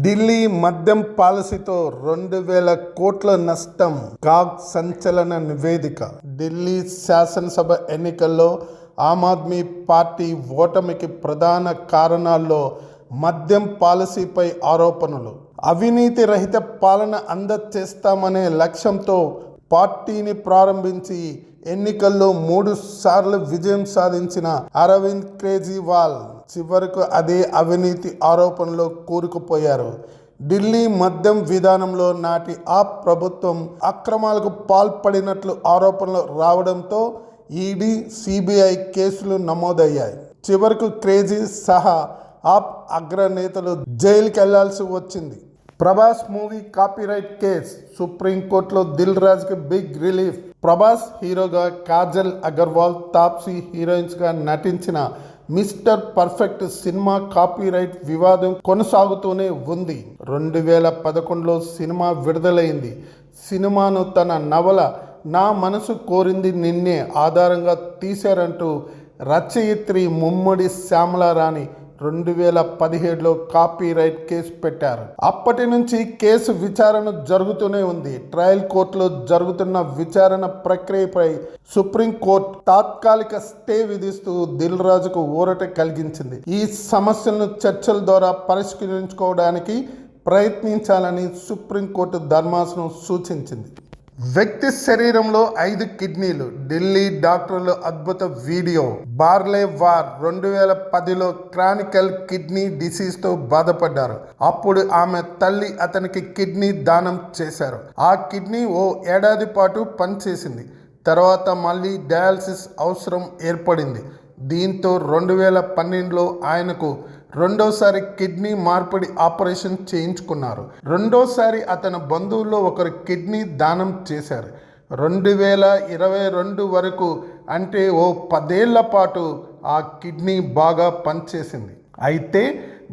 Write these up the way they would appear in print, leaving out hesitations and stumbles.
ఢిల్లీ మద్యం పాలసీతో 2,000 కోట్ల నష్టం. కాగ్ సంచలన నివేదిక. ఢిల్లీ శాసనసభ ఎన్నికల్లో ఆమ్ ఆద్మీ పార్టీ ఓటమికి ప్రధాన కారణాల్లో మద్యం పాలసీపై ఆరోపణలు. అవినీతి రహిత పాలన అందచేస్తామనే లక్ష్యంతో పార్టీని ప్రారంభించి ఎన్నికల్లో 3 సార్లు విజయం సాధించిన అరవింద్ కేజ్రీవాల్ చివరకు అదే అవినీతి ఆరోపణలో కూరుకుపోయారు. ఢిల్లీ మద్యం విధానంలో నాటి ఆప్ ప్రభుత్వం అక్రమాలకు పాల్పడినట్లు ఆరోపణలు రావడంతో ఈడీ, సిబిఐ కేసులు నమోదయ్యాయి. చివరకు కేజ్రీ సహా ఆప్ అగ్రనేతలు జైలుకి వెళ్లాల్సి వచ్చింది. Prabhas movie copyright case. సుప్రీంకోర్టులో దిల్ రాజుకి బిగ్ రిలీఫ్. ప్రభాస్ హీరోగా, కాజల్ అగర్వాల్, తాప్సీ హీరోయిన్స్గా నటించిన మిస్టర్ పర్ఫెక్ట్ సినిమా కాపీరైట్ వివాదం కొనసాగుతూనే ఉంది. 2011లో సినిమా విడుదలైంది. సినిమాను తన నవల నా మనసు కోరింది నిన్నే ఆధారంగా తీశారంటూ రచయిత్రి ముమ్మడి శ్యామలారాణి 2017లో కాపీరైట్ కేసు పెట్టారు. అప్పటి నుంచి కేసు విచారణ జరుగుతూనే ఉంది. ట్రయల్ కోర్టులో జరుగుతున్న విచారణ ప్రక్రియపై సుప్రీంకోర్టు తాత్కాలిక స్టే విధిస్తూ దిల్ రాజుకు ఊరట కలిగించింది. ఈ సమస్యలను చర్చల ద్వారా పరిష్కరించుకోవడానికి ప్రయత్నించాలని సుప్రీంకోర్టు ధర్మాసనం సూచించింది. వ్యక్తి శరీరంలో 5 కిడ్నీలు. ఢిల్లీ డాక్టర్లు అద్భుత వీడియో. బార్లే వార్ 2010లో క్రానికల్ కిడ్నీ డిసీజ్తో బాధపడ్డారు. అప్పుడు ఆమె తల్లి అతనికి కిడ్నీ దానం చేశారు. ఆ కిడ్నీ ఓ ఏడాది పాటు పనిచేసింది. తర్వాత మళ్ళీ డయాలసిస్ అవసరం ఏర్పడింది. దీంతో 2012లో ఆయనకు రెండోసారి కిడ్నీ మార్పిడి ఆపరేషన్ చేయించుకున్నారు. రెండోసారి అతని బంధువుల్లో ఒకరు కిడ్నీ దానం చేశారు. 2022 వరకు అంటే ఓ 10 ఏళ్ల పాటు ఆ కిడ్నీ బాగా పనిచేసింది. అయితే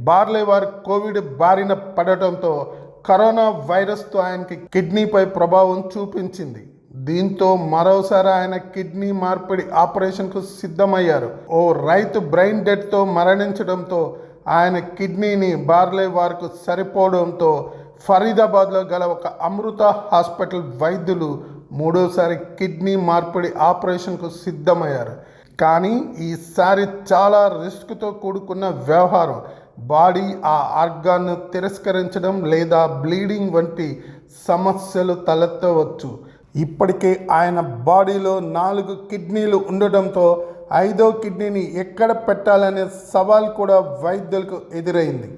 బార్లేవార్ కోవిడ్ బారిన పడటంతో కరోనా వైరస్తో ఆయనకి కిడ్నీపై ప్రభావం చూపించింది. దీంతో మరోసారి ఆయన కిడ్నీ మార్పిడి ఆపరేషన్కు సిద్ధమయ్యారు. ఓ రైతు బ్రెయిన్ డెత్తో మరణించడంతో ఆయన కిడ్నీని బార్లేవార్కు సరిపోవడంతో ఫరీదాబాద్లో గల ఒక అమృత హాస్పిటల్ వైద్యులు మూడోసారి కిడ్నీ మార్పిడి ఆపరేషన్కు సిద్ధమయ్యారు. కానీ ఈసారి చాలా రిస్క్తో కూడుకున్న వ్యవహారం. బాడీ ఆ ఆర్గాన్ను తిరస్కరించడం లేదా బ్లీడింగ్ వంటి సమస్యలు తలెత్తవచ్చు. ఇప్పటికే ఆయన బాడీలో 4 కిడ్నీలు ఉండడంతో 5వ కిడ్నీని ఎక్కడ పెట్టాలనే సవాల్ కూడా వైద్యులకు ఎదురైంది.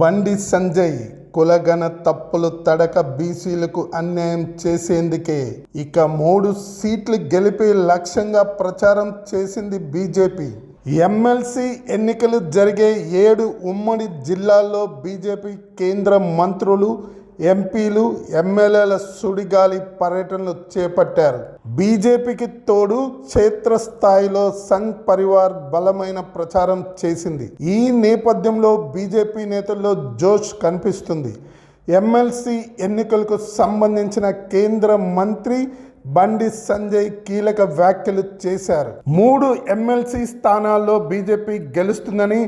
బండి సంజయ్ కులగణ తప్పులు తడక బీసీలకు అన్యాయం చేసేందుకే ఇక 3 సీట్లు గెలిపే లక్ష్యంగా ప్రచారం చేసింది బీజేపీ. ఎమ్మెల్సీ ఎన్నికలు జరిగే 7 ఉమ్మడి జిల్లాల్లో బీజేపీ కేంద్ర మంత్రులు, ఎంపీలు, ఎమ్మెల్యేల సుడిగాలి పర్యటనలు చేపట్టారు. బీజేపీకి తోడు క్షేత్రస్థాయిలో సంఘ్ పరివార్ బలమైన ప్రచారం చేసింది. ఈ నేపథ్యంలో బీజేపీ నేతల్లో జోష్ కనిపిస్తుంది. ఎమ్మెల్సీ ఎన్నికలకు సంబంధించిన కేంద్ర మంత్రి బండి సంజయ్ కీలక వ్యాఖ్యలు చేశారు. 3 ఎమ్మెల్సీ స్థానాల్లో బీజేపీ గెలుస్తుందని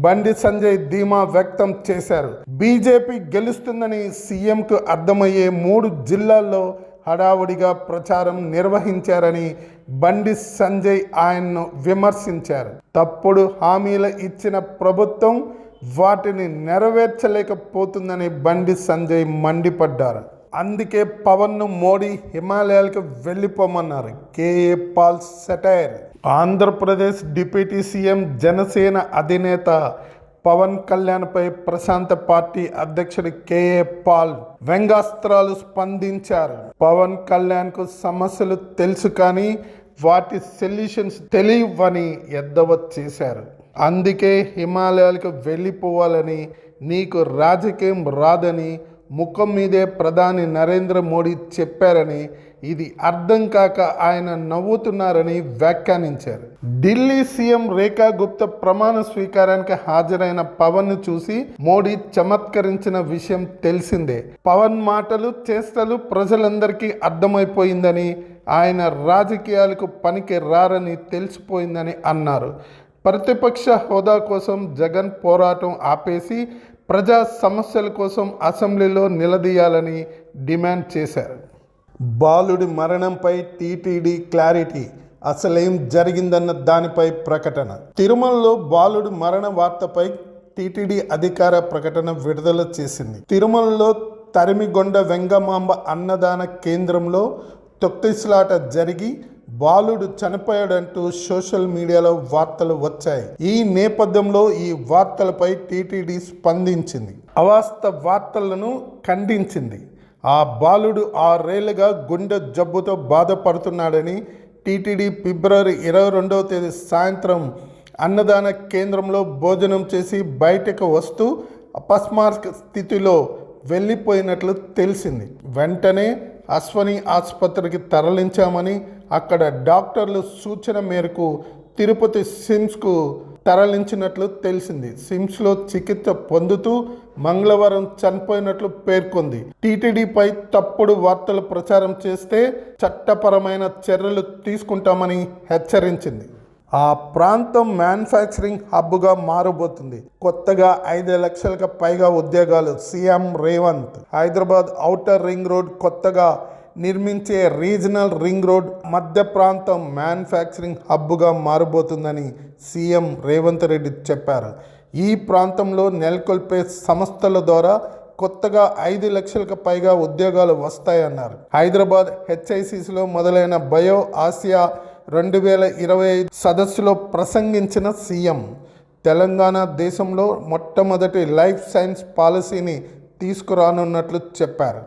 బండి సంజయ్ ధీమా వ్యక్తం చేశారు. బీజేపీ గెలుస్తుందని సీఎంకు అర్థమయ్యే 3 జిల్లాల్లో హడావుడిగా ప్రచారం నిర్వహించారని బండి సంజయ్ ఆయన్ను విమర్శించారు. తప్పుడు హామీలు ఇచ్చిన ప్రభుత్వం వాటిని నెరవేర్చలేకపోతుందని బండి సంజయ్ మండిపడ్డారు. అందుకే పవన్ను మోడీ హిమాలయాలకు వెళ్ళిపోమన్నారు. KA Paul satire. Andhra Pradesh deputy CM Janasena అధినేత పవన్ కళ్యాణ్పై ప్రశాంత పార్టీ అధ్యక్షుడు కేఏ పాల్ వ్యంగ్యాస్త్రాలు స్పందించారు. పవన్ కళ్యాణ్కు సమస్యలు తెలుసు కానీ వాటి సొల్యూషన్స్ తెలియవని ఎద్దవ చేశారు. అందుకే హిమాలయాలకు వెళ్ళిపోవాలని, నీకు రాజకీయం రాదని ముఖం మీదే ప్రధాని నరేంద్ర మోడీ చెప్పారని, ఇది అర్థం కాక ఆయన నవ్వుతున్నారని వ్యాఖ్యానించారు. ఢిల్లీ సీఎం రేఖా గుప్తా ప్రమాణ స్వీకారానికి హాజరైన పవన్ను చూసి మోడీ చమత్కరించిన విషయం తెలిసిందే. పవన్ మాటలు, చేష్టలు ప్రజలందరికీ అర్థమైపోయిందని, ఆయన రాజకీయాలకు పనికి రారని తెలిసిపోయిందని అన్నారు. ప్రతిపక్ష హోదా కోసం జగన్ పోరాటం ఆపేసి ప్రజా సమస్యల కోసం అసెంబ్లీలో నిలదీయాలని డిమాండ్ చేశారు. బాలుడి మరణంపై టీటీడీ క్లారిటీ, అసలేం జరిగిందన్న దానిపై ప్రకటన. తిరుమలలో బాలుడి మరణ వార్తపై టీటీడీ అధికార ప్రకటన విడుదల చేసింది. తిరుమలలో తరిమిగొండ వెంగమాంబ అన్నదాన కేంద్రంలో తొక్కిసలాట జరిగి బాలుడు చనిపోయాడంటూ సోషల్ మీడియాలో వార్తలు వచ్చాయి. ఈ నేపథ్యంలో ఈ వార్తలపై టీటీడీ స్పందించింది. అవాస్తవ వార్తలను ఖండించింది. ఆ బాలుడు 6 ఏళ్లుగా గుండె జబ్బుతో బాధపడుతున్నాడని టీటీడీ ఫిబ్రవరి 22వ తేదీ సాయంత్రం అన్నదాన కేంద్రంలో భోజనం చేసి బయటకు వస్తూ అపస్మారక స్థితిలో వెళ్ళిపోయినట్లు తెలిసింది. వెంటనే అశ్వని ఆసుపత్రికి తరలించామని, అక్కడ డాక్టర్ల సూచన మేరకు తిరుపతి సిమ్స్కు తరలించినట్లు తెలిసింది. సిమ్స్లో చికిత్స పొందుతూ మంగళవారం చనిపోయినట్లు పేర్కొంది. టీటీడీపై తప్పుడు వార్తలు ప్రచారం చేస్తే చట్టపరమైన చర్యలు తీసుకుంటామని హెచ్చరించింది. ఆ ప్రాంతం మ్యానుఫ్యాక్చరింగ్ హబ్గా మారబోతుంది. కొత్తగా 5 లక్షలకు పైగా ఉద్యోగాలు. CM Revanth Hyderabad outer ring road, కొత్తగా నిర్మించే రీజనల్ రింగ్ రోడ్ మధ్య ప్రాంతం మ్యానుఫ్యాక్చరింగ్ హబ్గా మారబోతుందని సీఎం రేవంత్ రెడ్డి చెప్పారు. ఈ ప్రాంతంలో నెలకొల్పే సంస్థల ద్వారా కొత్తగా 5 లక్షలకు పైగా ఉద్యోగాలు వస్తాయన్నారు. హైదరాబాద్ హెచ్ఐసిసిలో మొదలైన బయో ఆసియా 2025 సదస్సులో ప్రసంగించిన సీఎం తెలంగాణ దేశంలో మొట్టమొదటి లైఫ్ సైన్స్ పాలసీని తీసుకురానున్నట్లు చెప్పారు.